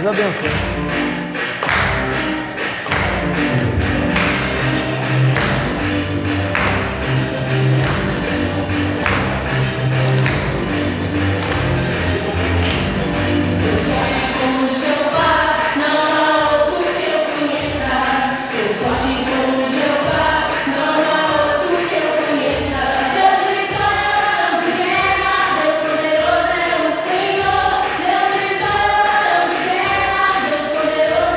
Deus abençoe. Deus poderoso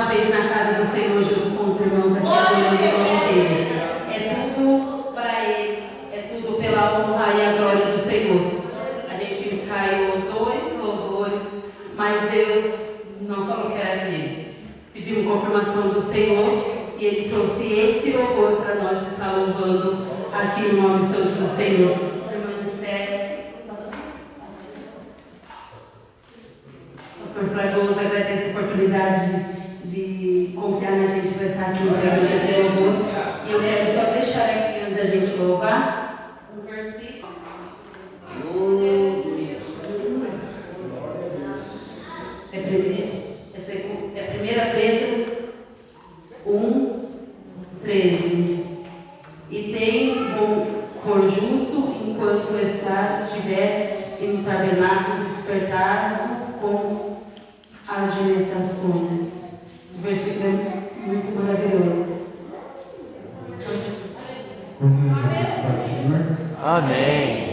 uma vez na casa do Senhor junto com os irmãos aqui adorando o nome dele. É tudo para ele, é tudo pela honra e a glória do Senhor. A gente ensaiou 2 louvores, mas Deus não falou que era aquele. Pedimos confirmação do Senhor e Ele trouxe esse louvor para nós estar louvando aqui no nome santo do Senhor. Irmã Esther, Pastor Fragoso agradece a oportunidade de confiar na gente para estar aqui para esse louvor. E eu quero só deixar aqui antes da gente louvar um versículo. É 1 Pedro 1:13. E tem por justo enquanto estiver em tabernáculo despertar-vos com admoestações. Esse versículo é muito maravilhoso. Amém.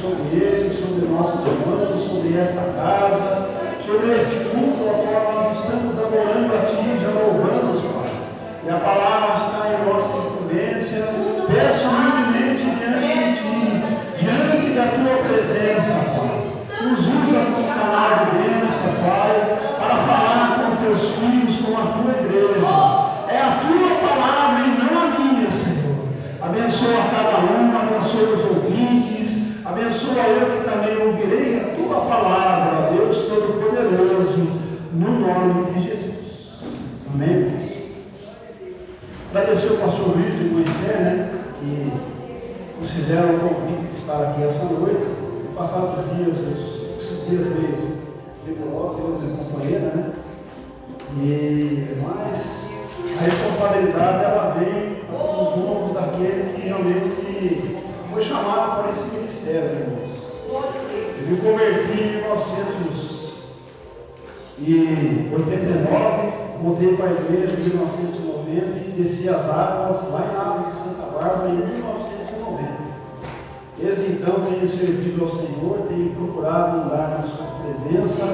sobre ele, sobre nossos irmãos, sobre esta casa, sobre este culto ao qual nós estamos adorando a Ti, já louvamos, Pai. E a palavra está em nossa incumbência. Peço humildemente diante de Ti, diante da Tua presença, Pai. Nos usa como canal de bênção, Pai, para falar com Teus filhos, com a Tua igreja. É a Tua palavra e não a minha, Senhor. Abençoa cada um, abençoa os ouvintes, abençoa eu que também ouvirei a Tua palavra, Deus Todo-Poderoso, no nome de Jesus. Amém. Agradecer ao pastor Luiz e o Moisés, né, que nos fizeram o convite de estar aqui essa noite. Passados os dias, os dias meio rigorosos, eu e minha companheira, né? Mas a responsabilidade ela vem nos ombros daquele que realmente foi chamado para esse ministério, né, irmãos? Eu me converti em 1989, voltei para a igreja em 1990 e desci as águas lá em Águas de Santa Bárbara em 1990. Desde então tenho servido ao Senhor, tenho procurado andar na sua presença,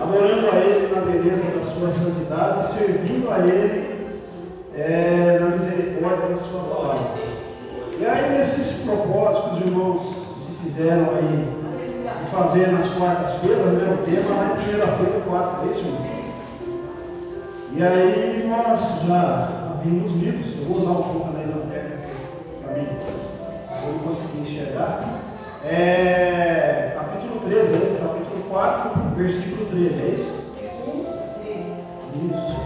adorando a Ele na beleza da sua santidade, servindo a Ele na misericórdia da sua palavra. E aí esses propósitos, irmãos, se fizeram aí de fazer nas quartas-feiras, né, o tema lá em 1 Pedro 4, é isso, irmão? E aí nós já vimos livros, eu vou usar um pouco também na técnica para mim, se eu não conseguir enxergar. Capítulo 13, né? Capítulo 4, versículo 13, é isso? Isso.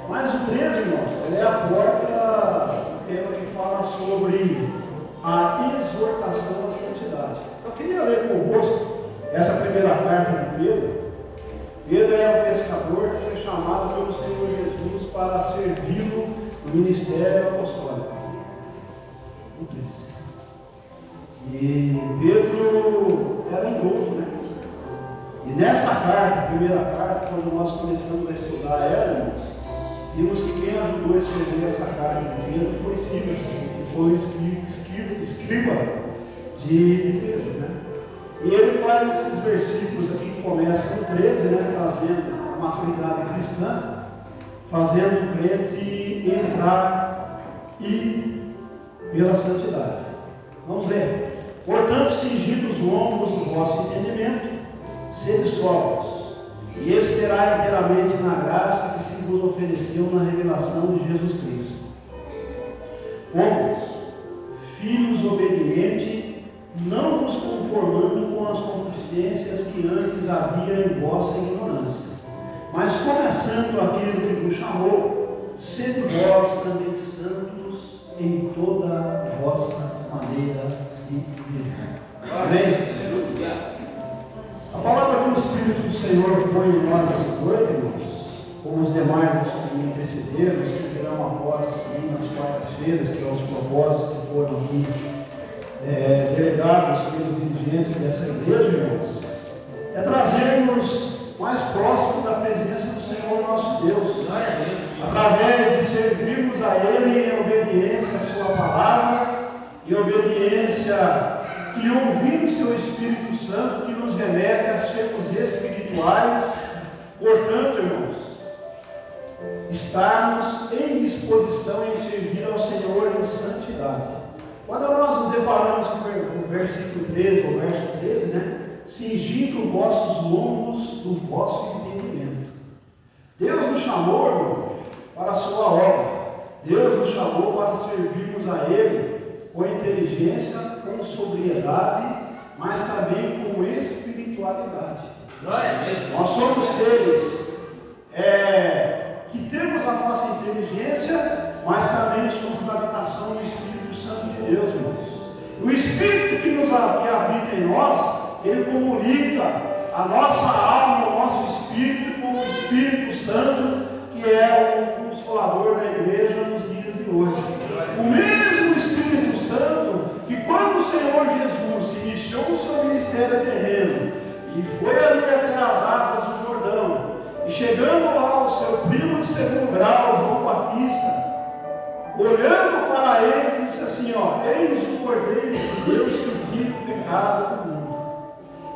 Mas o 13, irmãos, ele é a porta, o tema que fala sobre a exortação à santidade. Eu queria ler convosco essa primeira carta de Pedro. Pedro é um pescador que foi chamado pelo Senhor Jesus para servi-lo no ministério apostólico. O 13. E Pedro era indulto, né? E nessa carta, a primeira carta, quando nós começamos a estudar ela, irmãos, vimos que quem ajudou a escrever essa carta de Pedro foi Silas, que foi o escriba de Pedro, né? E ele faz esses versículos aqui que começam no 13, né, trazendo a maturidade cristã, fazendo o crente entrar e pela santidade. Vamos ver. Portanto, cingindo os lombos do vosso entendimento, sede sóbrios, e esperai inteiramente na graça que se vos ofereceu na revelação de Jesus Cristo. Homens, filhos obedientes, não vos conformando com as concupiscências que antes havia em vossa ignorância, mas começando aquele que vos chamou, sede vós também santos em toda a vossa maneira de viver. Amém? A palavra que o Espírito do Senhor põe em nós essa noite, irmãos, como os demais que me antecederam, os que terão após mim nas quartas-feiras, que são os propósitos que foram aqui delegados pelos dirigentes dessa igreja, irmãos, é trazermos mais próximo da presença do Senhor nosso Deus, através de servirmos a Ele em obediência à Sua palavra, em obediência e ouvindo o Seu Espírito Santo que nos remete a sermos espirituais. Portanto, irmãos, estarmos em disposição em servir ao Senhor em santidade. Quando nós nos deparamos com o versículo 13, ou verso 13, né? Cingindo vossos lombos do vosso entendimento. Deus nos chamou, irmão, para a sua obra. Deus nos chamou para servirmos a Ele com inteligência, com sobriedade, mas também com espiritualidade. Nós somos seres que temos a nossa inteligência, mas também somos a habitação do Espírito Santo de Deus, irmãos. O Espírito que habita em nós, ele comunica a nossa alma, o nosso espírito com o Espírito Santo, que é o Consolador da igreja nos dias de hoje. O mesmo Espírito Santo que quando o Senhor Jesus iniciou o seu ministério terreno e foi ali até as águas do Jordão, e chegando lá o seu primo de segundo grau, João Batista, olhando para ele, disse assim: eis o Cordeiro de Deus que tira o pecado do mundo.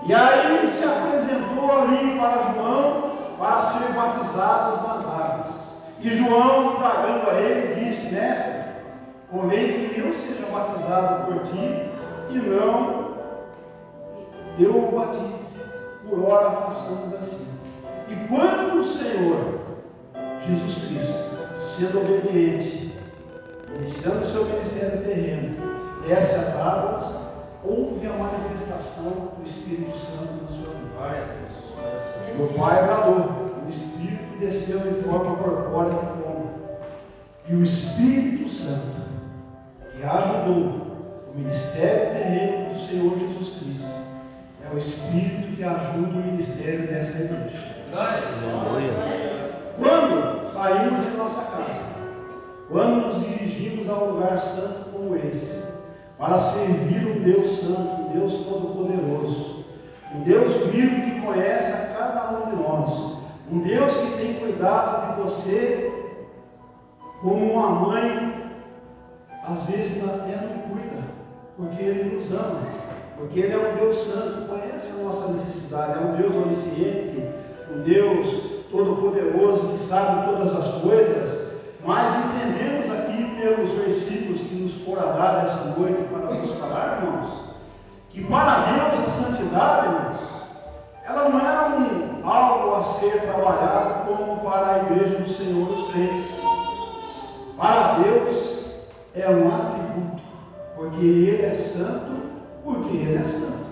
E aí ele se apresentou ali para João para ser batizados nas águas. E João, indagando a ele, disse: mestre, convém que eu seja batizado por ti e não eu o batize. Por ora façamos assim. E quando o Senhor Jesus Cristo, sendo obediente, iniciando o seu ministério terreno, desce as águas, houve a manifestação do Espírito Santo na sua vida. O Pai bradou, o Espírito desceu em forma corpórea de pomba. E o Espírito Santo, que ajudou o ministério terreno do Senhor Jesus Cristo, é o Espírito que ajuda o ministério dessa igreja. Quando saímos de nossa casa, quando nos dirigimos a um lugar santo como esse, para servir um Deus santo, um Deus todo-poderoso, um Deus vivo que conhece a cada um de nós, um Deus que tem cuidado de você como uma mãe, às vezes até não cuida, porque Ele nos ama, porque Ele é um Deus santo, conhece a nossa necessidade, é um Deus onisciente, um Deus todo-poderoso que sabe todas as coisas. Mas entendemos aqui pelos versículos que nos foram dados essa noite para nos falar, irmãos, que para Deus a santidade, irmãos, ela não é algo a ser trabalhado como para a igreja do Senhor dos crentes. Para Deus é um atributo, porque Ele é santo, porque Ele é santo.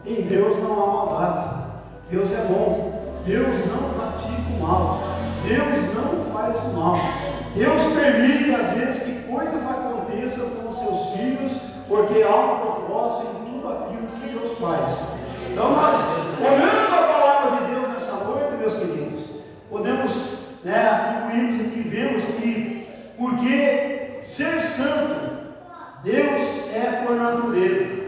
Em Deus não há maldade, Deus é bom, Deus não pratica o mal, Deus não faz o mal. Deus permite às vezes que coisas aconteçam com os seus filhos, porque há um propósito em tudo aquilo que Deus faz. Então nós, olhando a palavra de Deus nessa noite, meus queridos, podemos atribuirmos aqui, vemos que, porque ser santo, Deus é por natureza,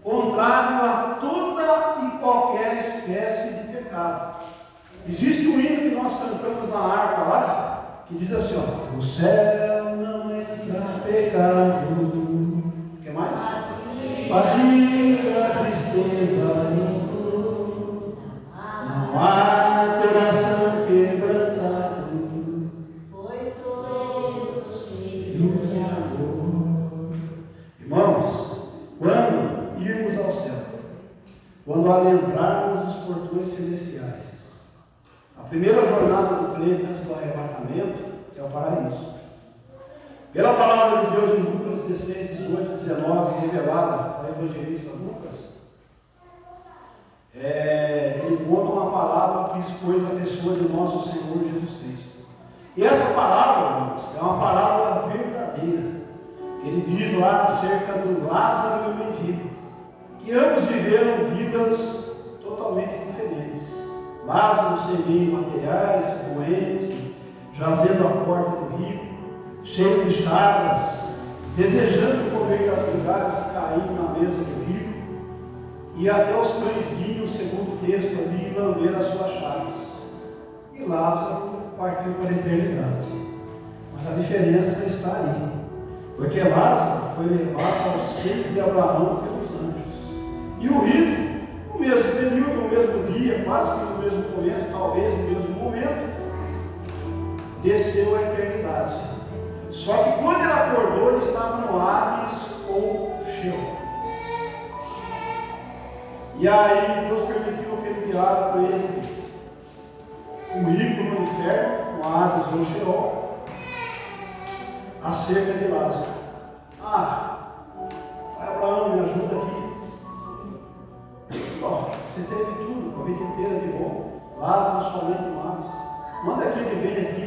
contrário a toda e qualquer espécie de pecado. Existe um hino que nós cantamos na harpa lá, que diz assim, ó: no céu não entra pecado. O que mais? Fadiga, tristeza, não há coração quebrantado, pois todos cheios de amor. Irmãos, quando irmos ao céu, quando adentrarmos os portões celestiais, a primeira jornada do crente antes do arrebatamento é o paraíso. Pela palavra de Deus em Lucas 16, 18, 19, revelada ao evangelista Lucas, ele conta uma palavra que expôs a pessoa de nosso Senhor Jesus Cristo. E essa palavra, irmãos, é uma palavra verdadeira. Ele diz lá acerca do Lázaro e o mendigo, que ambos viveram vidas totalmente diferentes. Lázaro sem bens materiais, doente, jazendo à porta do rico, cheio de chagas, desejando comer das migalhas que caíam na mesa do rico, e até os cães vinham, segundo o texto ali, lamber as suas chagas. E Lázaro partiu para a eternidade. Mas a diferença está aí, porque Lázaro foi levado ao seio de Abraão pelos anjos, e o rico, no mesmo período, no mesmo dia, quase que no mesmo momento, talvez no mesmo momento, desceu à eternidade. Só que quando ele acordou, ele estava no Hades ou Sheol. E aí Deus permitiu aquele diálogo com ele, o rico no inferno, no Hades ou Sheol, acerca de Lázaro. Pai Abraão, me ajuda aqui. Você teve tudo, a vida inteira de bom. Lázaro somente mais. Manda que ele venha aqui,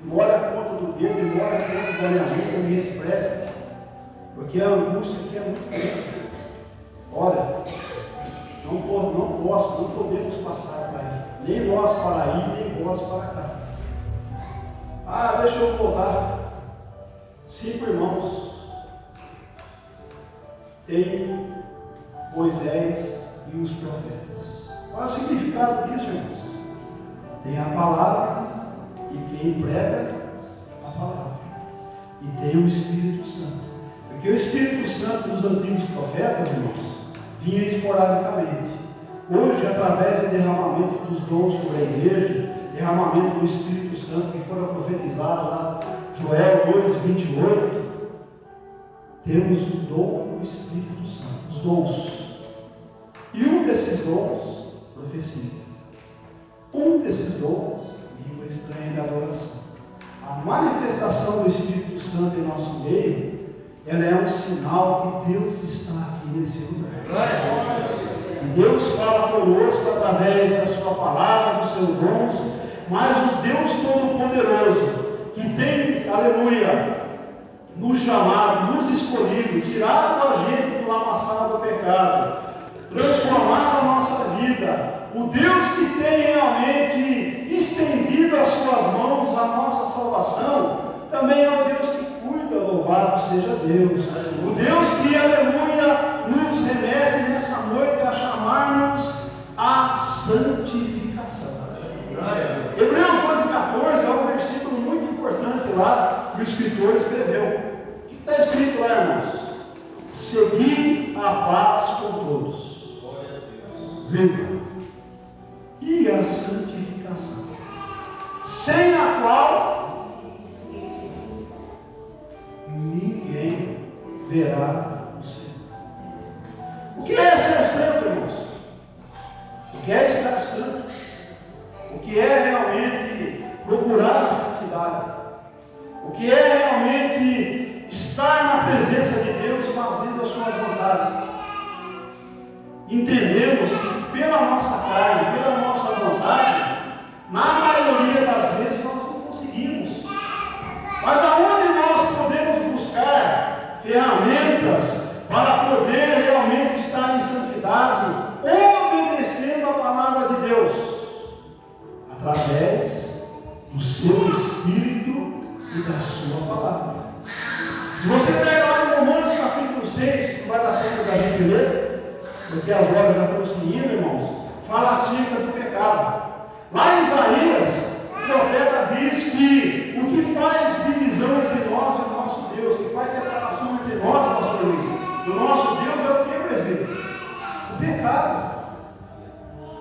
molha a ponta do dedo, molha a ponta da minha mão, me expressa, porque a angústia aqui é muito grande. Olha, não podemos passar para aí, nem nós para aí, nem vós para cá. Deixa eu voltar. 5 irmãos tem Moisés e os profetas. Qual é o significado disso, irmãos? Tem a palavra e quem prega a palavra, e tem o Espírito Santo, porque o Espírito Santo dos antigos profetas, irmãos, vinha esporadicamente. Hoje, através do derramamento dos dons sobre a igreja, derramamento do Espírito Santo que foram profetizados lá, Joel 2:28, temos o dom do Espírito Santo, os dons. E um desses dons, profecia. Um desses dons, língua estranha de adoração. A manifestação do Espírito Santo em nosso meio, ela é um sinal que Deus está aqui nesse lugar. E Deus fala conosco através da sua palavra, dos seus dons, mas o Deus Todo-Poderoso, que tem, aleluia, nos chamado, nos escolhido, tirado a gente do lamaçal do pecado, transformado a nossa vida, o Deus que tem realmente estendido as suas mãos à nossa salvação, também é o Deus que cuida, louvado seja Deus. O Deus que, aleluia, nos remete nessa noite a chamar-nos à santificação. Hebreus 12:14 é um versículo muito importante lá que o escritor escreveu. O que está escrito lá, irmãos? Segui a paz com todos, vírgula, e a santificação, sem a qual ninguém verá o Senhor. O que é ser santo, irmãos? O que é estar santo? O que é realmente procurar a santidade? O que é realmente estar na presença de Deus fazendo a sua vontade? Entendemos que pela nossa carne, pela nossa vontade, na maioria das vezes nós não conseguimos. Mas aonde nós podemos buscar ferramentas para poder realmente estar em santidade, obedecendo a palavra de Deus? Através do seu Espírito e da sua palavra. Se você pega lá em Romanos capítulo 6, não vai dar tempo da gente ler, porque as horas já estão se indo, irmãos, fala acerca do pecado. Lá em Isaías, o profeta diz que o que faz divisão entre nós e o nosso Deus, o que faz separação entre nós, pastor Luiz, do nosso Deus é o que, presbítero? O pecado.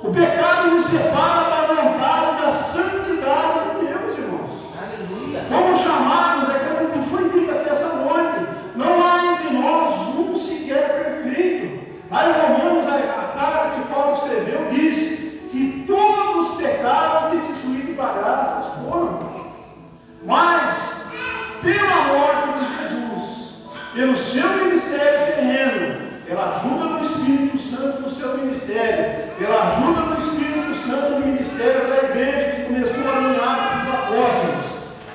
O pecado nos separa da vontade da santidade de Deus, irmãos. Aleluia. Fomos chamados, é como foi dito aqui essa noite, não há entre nós um sequer perfeito. Lá em Romanos, a carta que Paulo escreveu diz que todos os pecados destituídos da graça foram. Mas, pela morte de Jesus, pelo seu ministério terreno, pela ajuda do Espírito Santo no seu ministério, pela ajuda do Espírito Santo no ministério da igreja que começou a caminhar dos apóstolos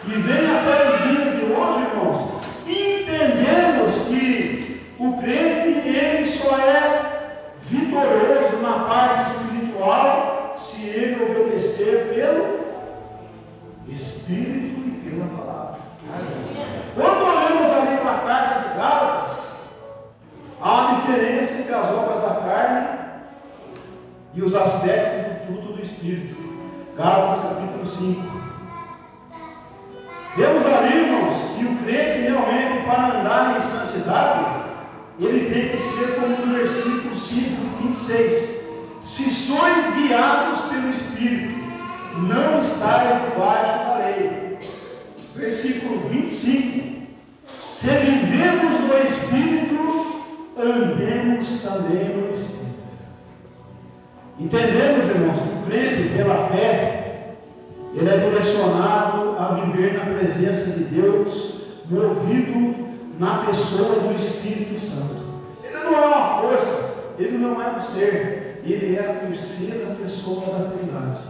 e vem até os dias de hoje, irmãos, entendemos que o crente ele só é vitorioso na parte espiritual se ele obedecer pelo Espírito e pela palavra. Quando olhamos ali para a carta de Gálatas, há uma diferença entre as obras da carne e os aspectos do fruto do Espírito. Gálatas capítulo 5. Vemos ali, irmãos, que o crente realmente, para andar em santidade, ele tem que ser como no versículo 5:26. Se sois guiados pelo Espírito, não estáis debaixo da lei. Versículo 25. Se vivemos no Espírito, andemos também no Espírito. Entendemos, irmãos, que o crente, pela fé, ele é direcionado a viver na presença de Deus, movido na pessoa do Espírito Santo. Ele não é uma força, ele não é um ser, ele é a terceira pessoa da Trindade.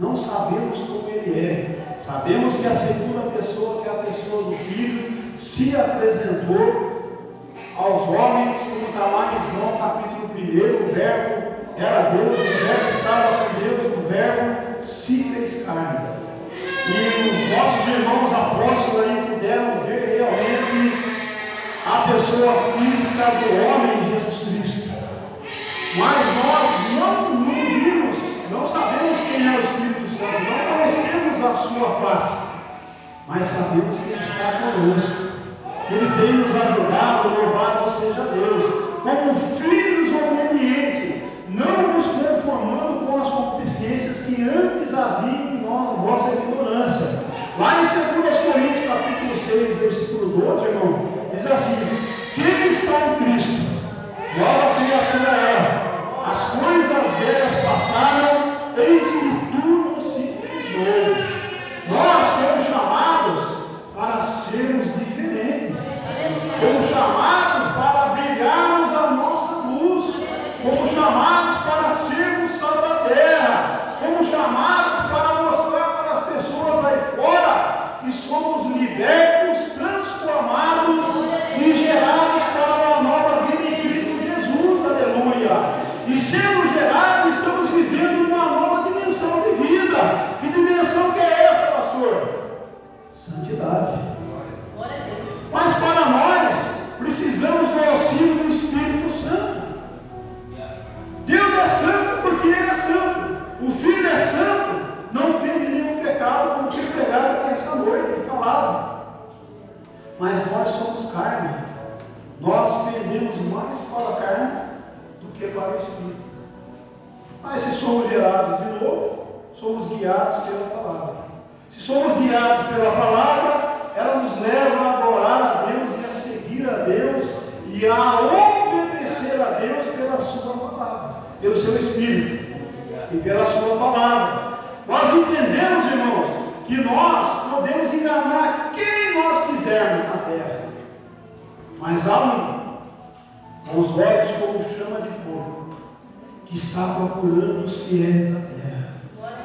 Não sabemos como ele é, sabemos que a segunda pessoa, que é a pessoa do Filho, se apresentou aos homens, como está lá em João capítulo 1, o verbo era Deus, o verbo estava com Deus, o verbo se fez carne. E os nossos irmãos apóstolos aí puderam ver realmente a pessoa física do homem Jesus Cristo. Mas nós não vimos, não sabemos quem é o Espírito Santo, não conhecemos a sua face, mas sabemos que ele está conosco. Ele tem nos ajudado, louvado seja Deus, como filhos obedientes Fomos chamados para sermos sal da terra. Fomos chamados para mostrar para as pessoas aí fora que somos libertos, transformados e gerados para uma nova vida em Cristo Jesus. Aleluia! E sendo gerados, estamos vivendo uma nova dimensão de vida. Que dimensão que é essa, pastor? Santidade. Mas para nós, precisamos do auxílio do Espírito Santo. Deus é santo porque Ele é santo. O Filho é santo, não teve nenhum pecado, como foi pregado aqui essa noite e falado. Mas nós somos carne. Nós pendemos mais para a carne do que para o Espírito. Mas se somos gerados de novo, somos guiados pela palavra. Se somos guiados pela palavra, ela nos leva a adorar a Deus e a seguir a Deus e a obedecer a Deus pela sua palavra, pelo seu Espírito e pela sua palavra. Nós entendemos, irmãos, que nós podemos enganar quem nós quisermos na terra, mas há um com os olhos como chama de fogo que está procurando os fiéis da terra,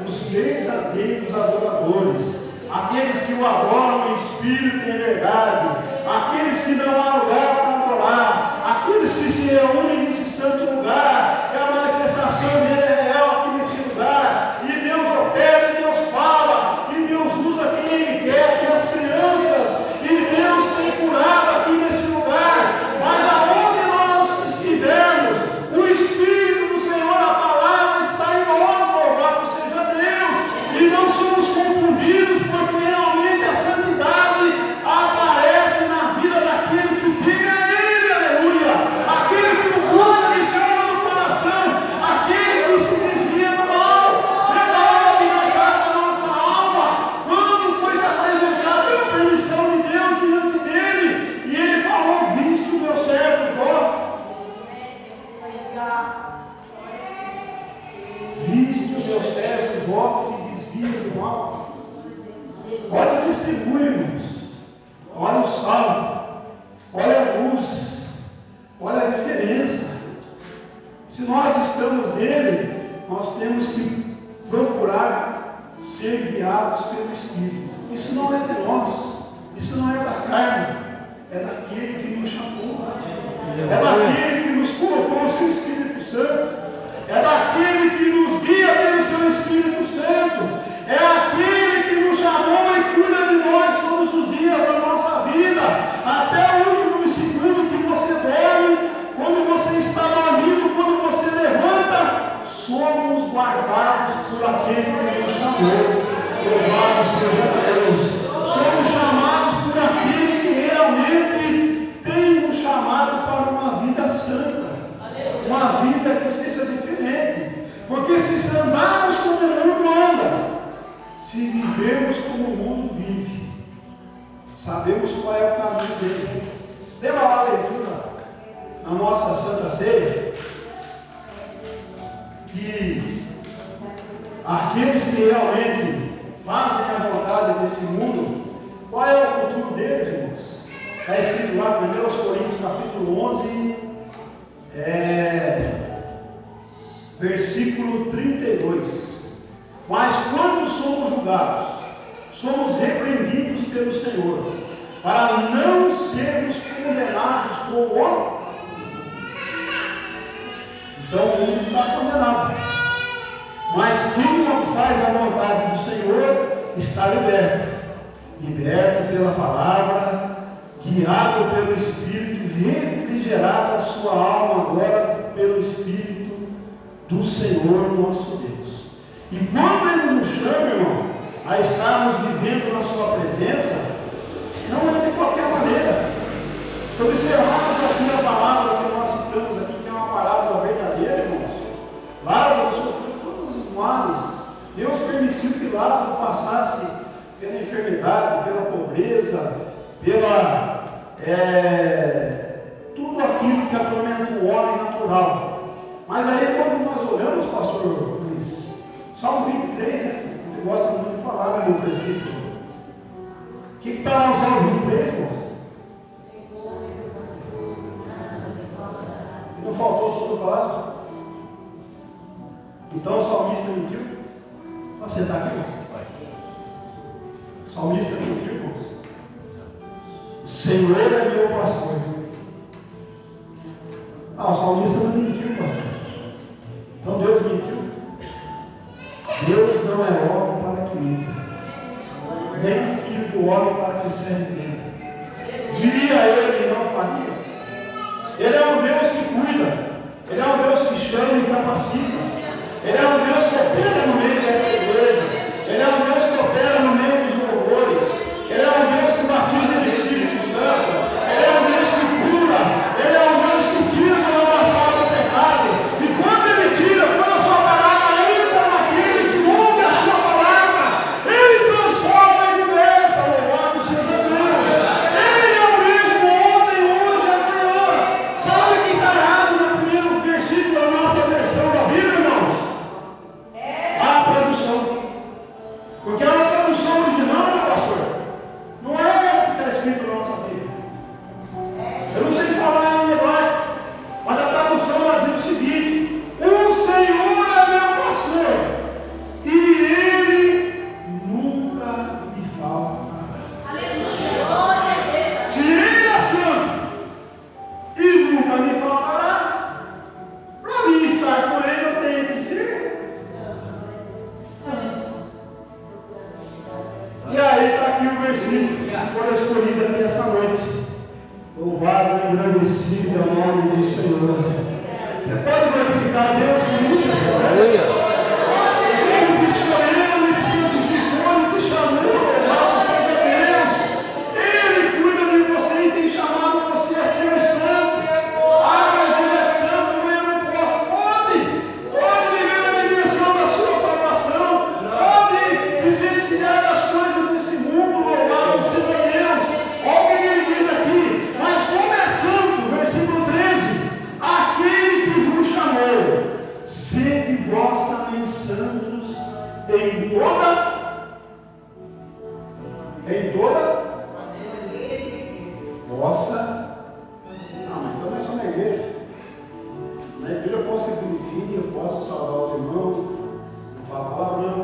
os verdadeiros adoradores, aqueles que o adoram em espírito e em verdade, aqueles que não há lugar para adorar, aqueles que se reúnem nesse santo lugar. É a manifestação dele é real aqui nesse lugar, e Deus opera, e Deus fala, e Deus usa quem Ele quer, que as crianças, e Deus tem curado aqui nesse lugar. Mas aonde nós estivermos, o Espírito do Senhor, a palavra está em nós, louvado seja Deus, e não somos confundidos, porque realmente a santidade aparece na vida daquele que briga nele, aleluia, aquele que o busca de seu do coração, aquele que se desvia do mal, leva que nós da nossa alma, quando foi se apresentar pela permissão de Deus diante dele, e ele falou: viste o meu servo Jó, viste o meu servo Jó que se desvia do mal. Olha o testemunho, irmãos. Olha o salmo. Olha a luz. Olha a diferença. Se nós estamos nele, nós temos que procurar ser guiados pelo Espírito. Isso não é de nós. Isso não é da carne. É daquele que nos chamou. É daquele que nos colocou o seu Espírito Santo. É daquele que nos guia pelo seu Espírito Santo. É aquele que nos chamou e cuida de nós todos os dias da nossa vida, até o último segundo que você dorme, quando você está dormindo, quando você levanta, somos guardados por aquele que nos chamou. Louvado seja Deus. Somos chamados por aquele que realmente tem nos chamado para uma vida santa, uma vida que seja diferente, porque se andarmos como o mundo anda, se vivermos como o mundo vive, sabemos qual é o caminho dele. Lembra lá a leitura na nossa Santa Ceia, que aqueles que realmente fazem a vontade desse mundo, qual é o futuro deles, irmãos? Está escrito lá em 1 Coríntios capítulo 11, versículo 32. Mas quando somos julgados, somos repreendidos pelo Senhor, para não sermos condenados com o homem. Então o mundo está condenado. Mas quem não faz a vontade do Senhor está liberto. Liberto pela palavra, guiado pelo Espírito, refrigerado a sua alma agora pelo Espírito do Senhor nosso Deus. E quando Ele nos chama, irmão, a estarmos vivendo na sua presença, não é de qualquer maneira. Se observarmos aqui a palavra que nós citamos aqui, que é uma palavra verdadeira, irmãos, Lázaro sofreu todos os males. Deus permitiu que Lázaro passasse pela enfermidade, pela pobreza, pela tudo aquilo que atormenta o homem natural. Mas aí quando nós olhamos, pastor Luiz, Salmo 23, eu gosto muito de falar, meu presbítero. O que está lá no Salmo 23, irmãos? Não faltou todo o básico? Então o salmista mentiu? Você está aqui? O salmista mentiu, irmãos? O Senhor é meu pastor. O salmista não mentiu, pastor. Então Deus mentiu? Deus não é homem para que minta, nem filho do homem para que se arrependa. Diria ele e não faria? Ele é um Deus que cuida, Ele é um Deus que chama e capacita, Ele é um Deus que opera no meio dessa igreja, Ele é um Deus que opera no meio dos louvores, Ele é um Deus que batiza no Espírito Santo, Ele é um Deus que cura, Ele é um Deus que tira do amassado o pecado, e quando Ele tira, quando a sua palavra entra naquele que ouve a sua palavra, Ele transforma e liberta, louvado seja Deus. Ele é o mesmo ontem, hoje e amanhã. Sabe o que está errado no primeiro versículo da nossa versão da Bíblia, irmãos? A tradução. Porque a tradução original, meu pastor, não é essa que está escrito na nossa Bíblia. Eu não sei falar em hebraico, mas a tradução ela diz o seguinte: o Senhor é meu pastor, e Ele nunca me falta. Se Ele é santo e nunca me faltará, para mim estar com Ele eu tenho que ser santo. E aí está aqui o versículo que foi escolhido aqui essa noite. Louvado e engrandecido é o nome do Senhor. Você pode glorificar Deus por isso, essa Ele te escolheu, Ele te santificou, Ele te chamou, louvado seja Deus. Ele cuida de você e tem chamado você a ser santo. Mas Ele é santo, mas eu não posso. Pode viver na dimensão da sua salvação, pode desvencilhar das coisas desse mundo, louvado seja Deus. Olha o que Ele diz aqui: mas como é santo, versículo 13, aquele que vos chamou, sede vós também santos em toda vossa. Não, mas então não é só na igreja. Na igreja eu posso ser bonitinho, eu posso salvar os irmãos, não falo palavrão,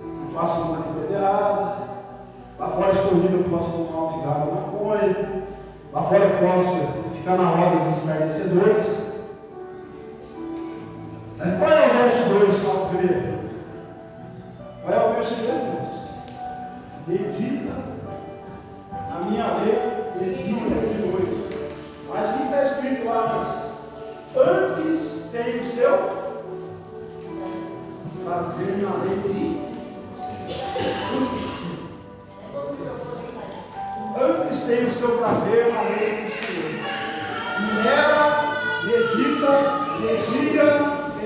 não faço uma coisa errada. Lá fora escondido eu posso fumar um cigarro na maconha. Lá fora eu posso ficar na roda dos escarnecedores. Qual é o verso 2 do Salmo 1? Qual é o verso 2, irmãos? Medita a minha lei, medita verso 2. Mas o que está escrito lá antes? Tem o seu prazer na lei de antes tem o seu prazer na lei do Senhor, e nela medita de dia e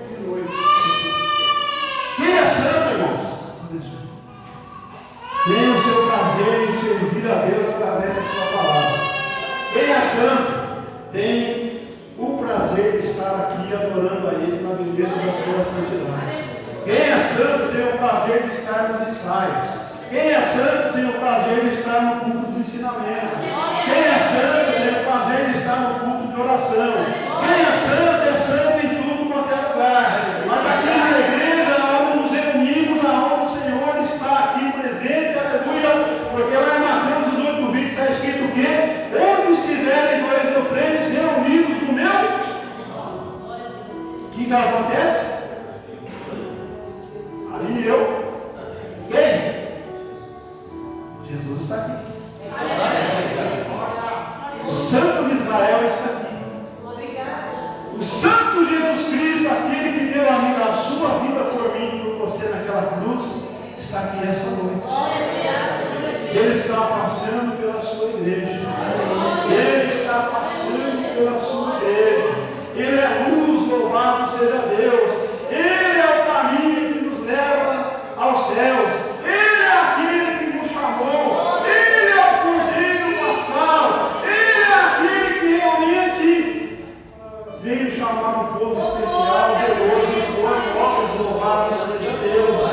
de noite. Quem é santo, irmãos? Tem o seu prazer em servir a Deus através da sua palavra. Quem é santo tem o prazer de estar aqui adorando a Ele na beleza da sua santidade. Quem é santo tem o prazer de estar nos ensaios. Quem é santo tem o prazer de estar no culto dos ensinamentos. Quem é santo tem o prazer de estar no culto de oração. Quem é santo em tudo quanto é lugar. Mas aqui na igreja, onde nos reunimos, aonde o Senhor está aqui presente, aleluia, porque lá em Mateus 18:20 está escrito o quê? Onde estiverem 2 ou 3 reunidos no meu, o que acontece? Ali eu, quem? Jesus está aqui. O Santo de Israel está aqui. O Santo Jesus Cristo, aquele que deu a sua vida por mim e por você naquela cruz, está aqui essa noite. Ele está passando pela sua igreja. Ele está passando pela sua igreja. Ele é luz, louvado seja Deus. Ele é o caminho que nos leva aos céus. Ele é aquele que nos chamou. Ele é o Cordeiro Pascal. Ele é aquele que realmente veio chamar um povo especial, zeloso e boas obras, louvado seja Deus.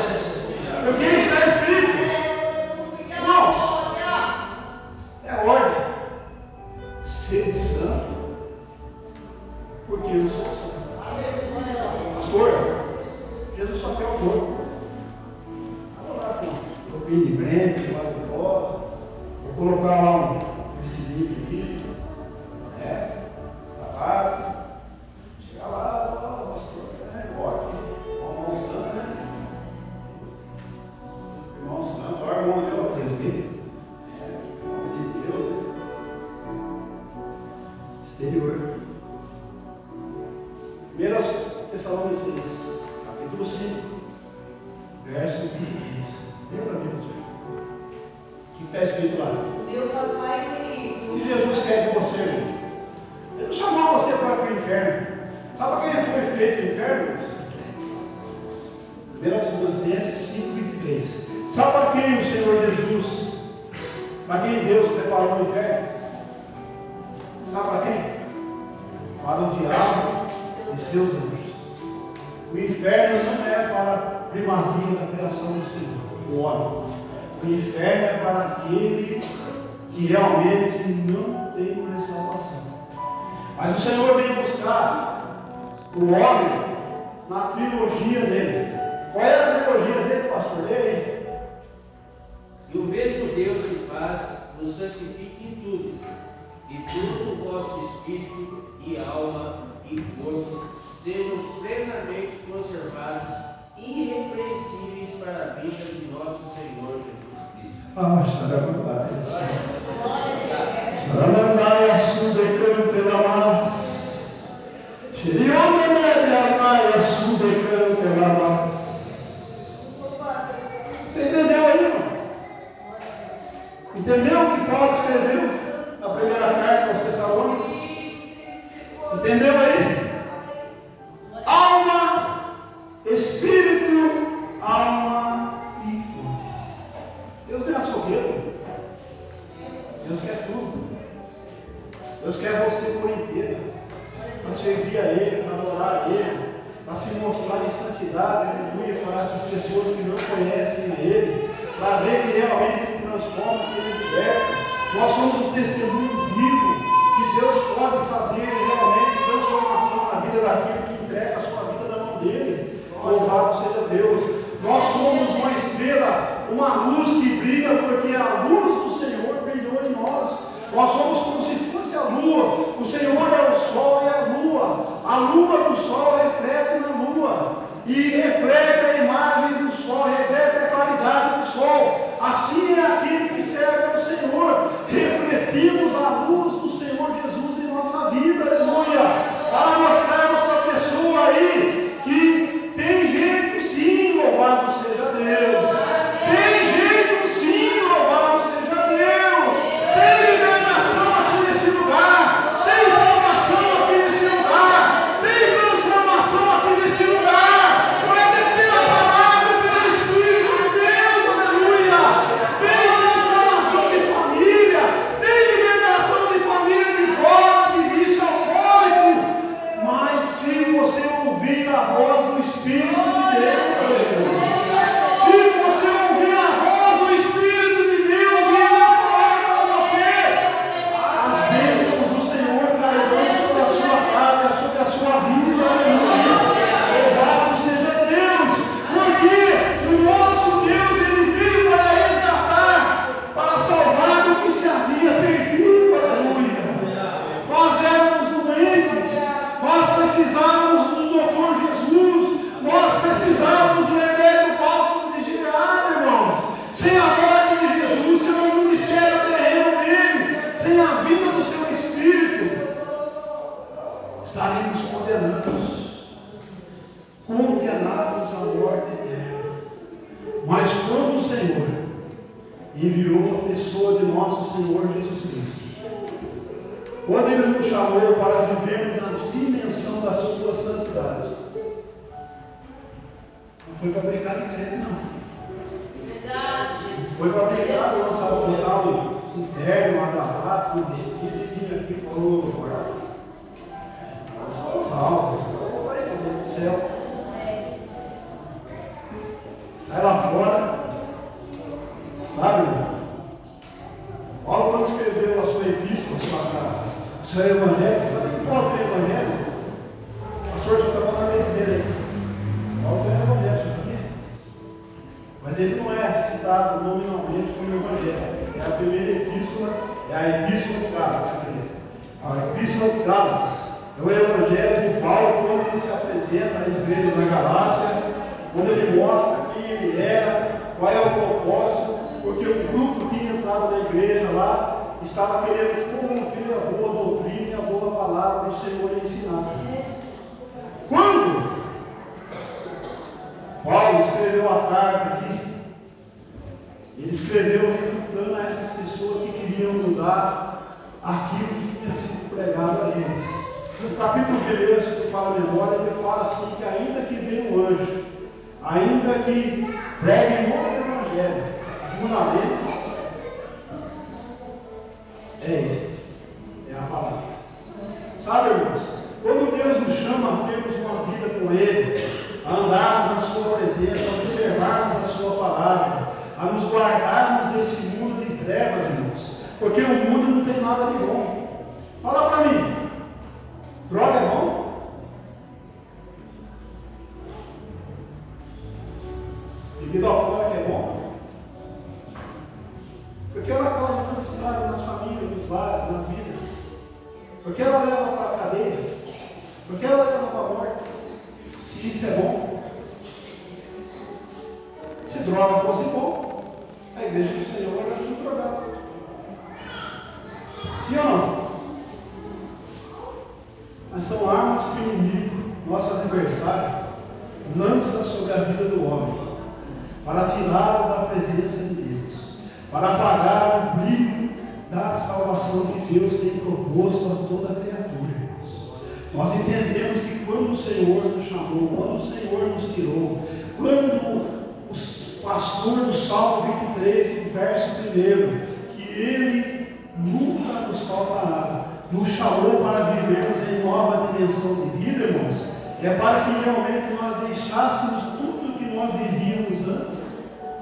Porque está escrito, irmãos, é ordem. Sede santo, porque eu sou santo. pastor, Jesus só quer o corpo. Vou lá com um pouquinho de branco, lá de pó, vou colocar lá um vestidinho aqui, lavado, chegar lá, ó, pastor, ó, aqui, irmão santo, né? Irmão santo, ó, irmão, né, ó, presbítero, em nome de Deus, né? Exterior. 1 Tessalonicenses, capítulo 5, verso 23. Lê para mim, pastor. O que está escrito lá? Meu papai querido. O que Jesus quer de você, irmão? Ele não chamou você para ir para o inferno. Sabe para quem foi feito o inferno? 1 Tessalonicenses 5, 23. Sabe para quem o Senhor Jesus, para quem Deus preparou o inferno? Sabe para quem? Para o diabo e seus anjos. O inferno não é para a primazia da criação do Senhor, o homem. O inferno é para aquele que realmente não tem mais salvação. Mas o Senhor vem buscar o homem na trilogia dele. Qual é a trilogia dele, pastor? Lê aí. E o mesmo Deus de paz nos santifique em tudo, e todo o vosso espírito e alma e corpo sejam plenamente conservados, irrepreensíveis para a vida de nosso Senhor Jesus Cristo. Você entendeu aí, irmão? Entendeu o que Paulo escreveu na primeira carta aos Tessalônicos? Entendeu aí? Alma, espírito, alma e corpo. Deus não é açougueiro. Deus quer tudo. Deus quer você por inteiro, para servir a Ele, para adorar a Ele, para se mostrar em santidade, aleluia, para essas pessoas que não conhecem a Ele, para ver que realmente Ele transforma, que Ele liberta. Nós somos o testemunho vivo que Deus pode fazer realmente transformação na vida daquele que entrega a sua vida na mão dele. Louvado seja Deus. Nós somos uma estrela, uma luz que brilha, porque a luz do Senhor brilhou em nós. Nós somos como se fosse a lua. O Senhor é o sol e a lua. A lua do sol reflete na lua e reflete a imagem do sol, reflete a claridade do sol. Assim é aquele que serve ao Senhor. Refletimos a luz do Senhor Jesus em nossa vida, aleluia. Para mostrarmos para a pessoa aí que tem jeito sim, louvado seja Deus. Tem jeito sim, louvado seja Deus. Tem libertação aqui nesse lugar. Tem salvação aqui nesse lugar. Tem transformação aqui nesse lugar. É pela palavra, pelo Espírito de Deus, aleluia. Tem transformação de família. Tem libertação de família de pobre, de vício alcoólico. Mas se você ouvir a voz do Espírito de Deus, aleluia. Se você ouvir a voz do Espírito de Deus e Ele vai falar para você, as bênçãos do Senhor cairão sobre a sua casa, sobre a sua vida, aleluia. Louvado seja Deus, porque o nosso Deus, Ele veio para resgatar, para salvar o que se havia perdido, aleluia. Nós éramos doentes, nós precisávamos do doutor Jesus, nós precisávamos do remédio bálsamo de Gileade, irmãos. Sem a morte de Jesus, sem o ministério terreno dele, sem a vida do seu Espírito, estaríamos condenados à morte eterna. Mas quando o Senhor enviou a pessoa de nosso Senhor Jesus Cristo, quando Ele nos chamou para vivermos na dimensão da sua santidade, não foi para brincar de crente, não. Não foi para brincar, não, sabe? Botar um terno, uma gravata, um vestido e vir aqui e falou, agora, salve, glória a Deus do céu. Sai lá fora, sabe, irmão? Paulo, quando escreveu a sua epístola para o seu evangelho, sabe que Paulo tem evangelho? O pastor já está falando isso dele aí. a primeira epístola é a epístola de Gálatas. A epístola de Gálatas é o evangelho de Paulo quando ele se apresenta às igrejas na Galácia, quando ele mostra quem ele era, qual é o propósito, porque o grupo que tinha entrado na igreja lá estava querendo corromper a boa doutrina e a boa palavra do Senhor ensinada. Quando Paulo escreveu a carta aqui, ele escreveu refutando a essas pessoas que queriam mudar aquilo que tinha sido pregado a eles. No capítulo 1, se eu falo a memória, ele fala assim que ainda que venha um anjo, ainda que pregue outro evangelho, o fundamento é este, é a palavra. Sabe, irmãos, quando Deus nos chama a termos uma vida com Ele, a andarmos na sua presença, a observarmos a sua palavra, a nos guardarmos desse mundo de trevas, irmãos, porque o mundo não tem nada de bom. Fala para mim, droga é bom? Bebida alcoólica é bom? Porque ela causa tanto estrago nas famílias, nos lares, nas vidas. Porque ela leva para a cadeia. Porque ela leva para a morte. Se isso é bom. Se droga fosse bom, a igreja do Senhor era muito drogada. Sim ou não? Mas são armas que o inimigo, nosso adversário, lança sobre a vida do homem, para tirá-lo da presença de Deus, para apagar o brilho da salvação que Deus tem proposto a toda a criatura, irmãos. Nós entendemos que quando o Senhor nos chamou, quando o Senhor nos tirou, quando o pastor do Salmo 23, no verso 1, que Ele nunca nos faltará, nos chamou para vivermos em nova dimensão de vida, irmãos, é para que realmente nós deixássemos tudo que nós vivíamos antes,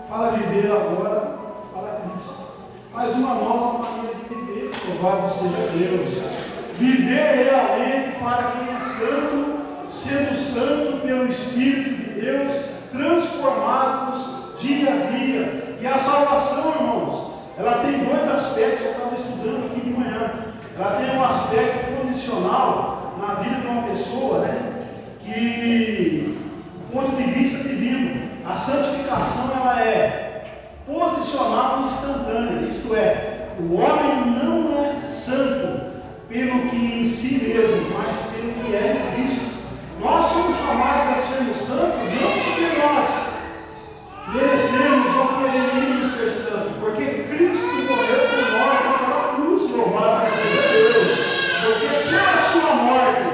para viver agora para Cristo. Mas uma nova maneira de viver, louvado seja Deus. Viver realmente para quem é santo, sendo santo pelo Espírito de Deus, transformados dia a dia. E a salvação, irmãos, ela tem dois aspectos, eu estava estudando aqui de manhã. Ela tem um aspecto condicional na vida de uma pessoa, né? Que, do ponto de vista divino, a santificação ela é posicional e instantânea, isto é, o homem não é santo pelo que em si mesmo, mas pelo que é em Cristo. Nós somos chamados a sermos santos não porque nós merecemos ou queremos ser santos, porque Cristo morreu por nós naquela cruz, louvado seja Deus, porque pela sua morte,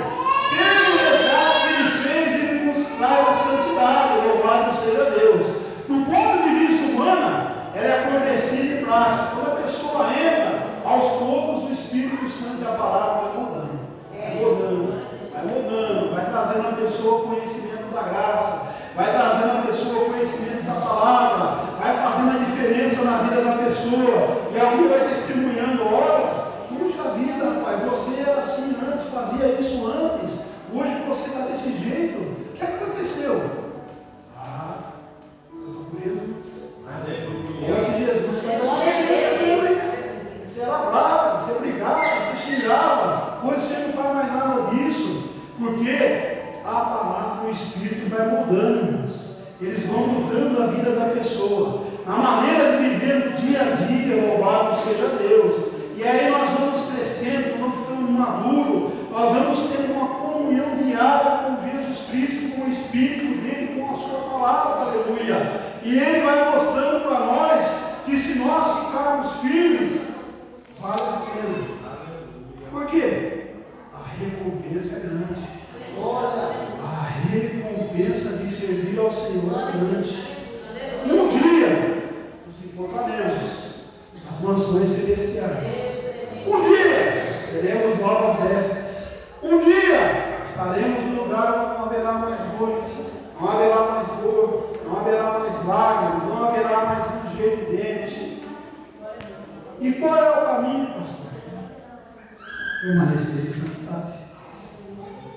pelo resgate que Ele fez, Ele nos traz a santidade, louvado seja Deus. Do ponto de vista humano, ela é acontecida e prática. Quando a pessoa entra, aos poucos o Espírito Santo e a palavra vai mudando, vai trazendo a pessoa conhecimento da graça, vai trazendo a pessoa conhecimento da palavra, vai fazendo a diferença na vida da pessoa, e alguém vai testemunhando, olha, puxa vida, rapaz, você era assim antes, fazia isso antes, hoje você está desse jeito, o que aconteceu? Eu estou preso. Se Jesus você era bravo, você brigava, você xingava, hoje você não faz mais nada disso, porque a palavra, o Espírito vai mudando, irmãos. Eles vão mudando a vida da pessoa, a maneira de viver no dia a dia, louvado seja Deus. E aí nós vamos crescendo, vamos ficando maduros, nós vamos tendo uma comunhão diária com Jesus Cristo, com o Espírito dele, com a sua palavra, aleluia. E ele vai mostrando para nós que se nós ficarmos firmes, vale a pena. Por quê? A recompensa é grande. A recompensa de servir ao Senhor é grande. Um dia nos encontraremos nas mansões celestiais. Um dia teremos novas vestes. Um dia estaremos no lugar onde não haverá mais dores, não haverá mais dor, não haverá mais lágrimas, não haverá mais ranger de dente. E qual é o caminho, pastor? Permanecer em santidade.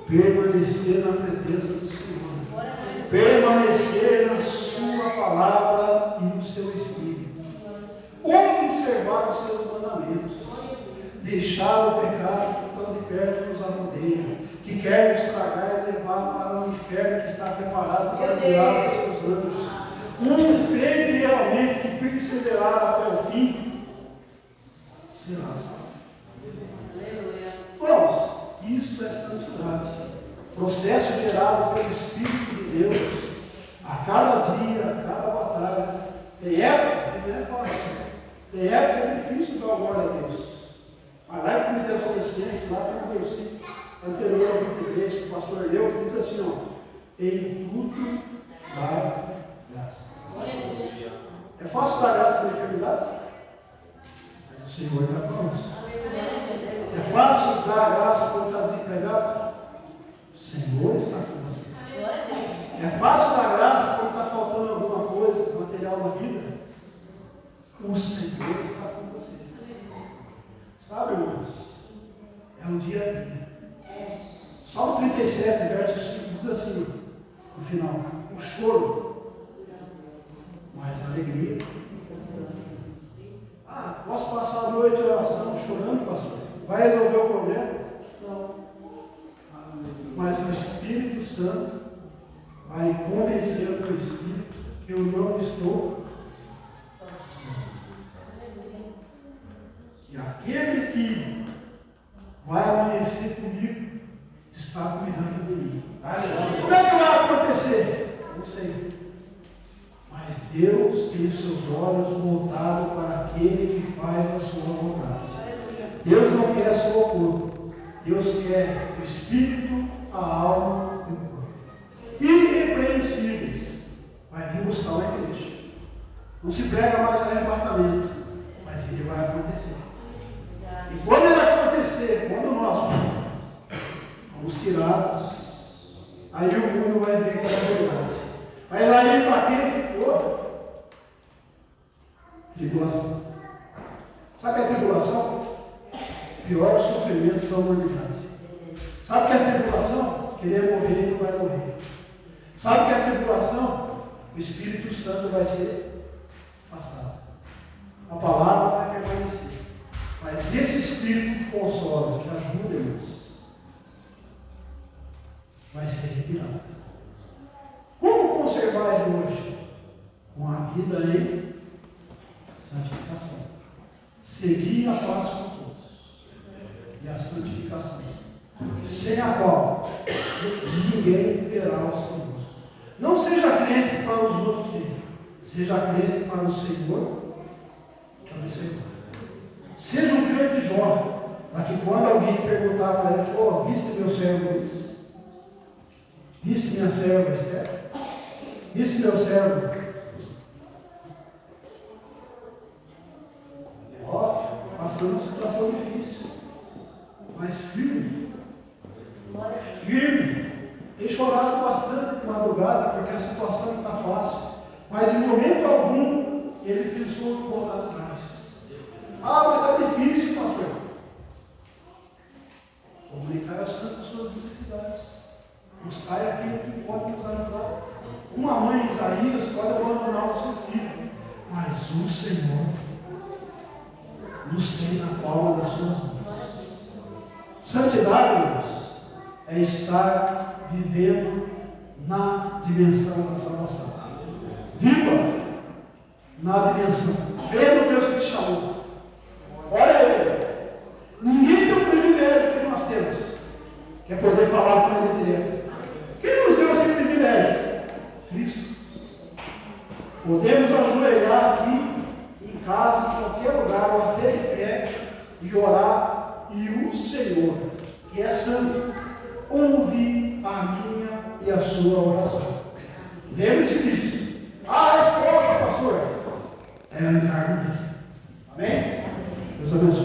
Permanecer na presença do Senhor. Permanecer na sua palavra e no seu Espírito. Observar o mandamentos. Deixar o pecado que tão de perto nos rodeia, que quer nos tragar e levar para o inferno que está preparado para guiar os seus anjos. Um crente realmente que perseverar até o fim será salvo. Irmãos, isso é santidade. Processo gerado pelo Espírito de Deus. A cada dia, a cada batalha. Tem época que não é fácil. Tem época que é difícil dar glória a Deus. Mas lá em Comitê de Consciência, lá tem um versículo anterior ao 23, que o pastor leu, que diz assim, ó, em tudo dá graça. É fácil dar graça na enfermidade? Mas o Senhor está conosco. É fácil dar graça quando está desempregado? O Senhor está com você. É fácil dar graça quando está faltando alguma coisa, material na vida? O Senhor está com você. Sabe, irmãos? É um dia a dia. Salmo 37, verso 5, diz assim, no final, o choro, mas a alegria. Ah, posso passar a noite em oração chorando, pastor? Vai resolver o problema? Não. Mas o Espírito Santo vai convencer o meu Espírito que eu não estou sozinho. E aquele que vai amanhecer comigo está cuidando de mim. Como é que vai acontecer? Não sei. Mas Deus tem os seus olhos voltados para aquele que faz a sua vontade. Deus não quer só o corpo. Deus quer o espírito, a alma e o corpo. Irrepreensíveis. Vai vir buscar uma igreja. Não se prega mais arrebatamento, mas ele vai acontecer. E quando ele acontecer, quando nós fomos tirados, aí o mundo vai ver que é verdade. Mas aí para quem ficou? Tribulação. Sabe o que é tribulação? Pior sofrimento da humanidade. Sabe o que é tribulação? Querer morrer e não vai morrer. Sabe o que é tribulação? O Espírito Santo vai ser afastado. A palavra vai permanecer. Mas esse Espírito que consola, que ajuda, irmãos, vai ser retirado. Como conservar ele hoje? Com a vida em santificação. Seguir a paz com todos. E a santificação. Sem a qual ninguém verá o Senhor. Não seja crente para os outros verem. Seja crente para o Senhor que observar. Seja um crente jovem, para que quando alguém perguntar para ele, oh, viste meu servo Luiz? Viste minha serva Esther? Viste meu servo? Ó, passando uma situação difícil, mas firme. Firme. Tem chorado bastante de madrugada, porque a situação não está fácil. Mas em momento algum, ele pensou em voltar atrás. Ah, mas está difícil, pastor. Comunicar ao santo as suas necessidades. Buscar aquilo que pode nos ajudar. Uma mãe, Isaías, pode abandonar o seu filho, mas o Senhor nos tem na palma das suas mãos. Santidade, irmãos, é estar vivendo na dimensão da salvação. Viva na dimensão. Vendo Deus que te chamou. Olha aí. Ninguém tem o privilégio que nós temos, que é poder falar com ele direto. Quem nos deu esse privilégio? Cristo. Podemos ajoelhar aqui, em casa, em qualquer lugar, ou até de pé, e orar, e o Senhor, que é santo, ouve a minha e a sua oração. Lembre-se disso. A resposta, pastor, é o encargo dele. Amém? Deus abençoe.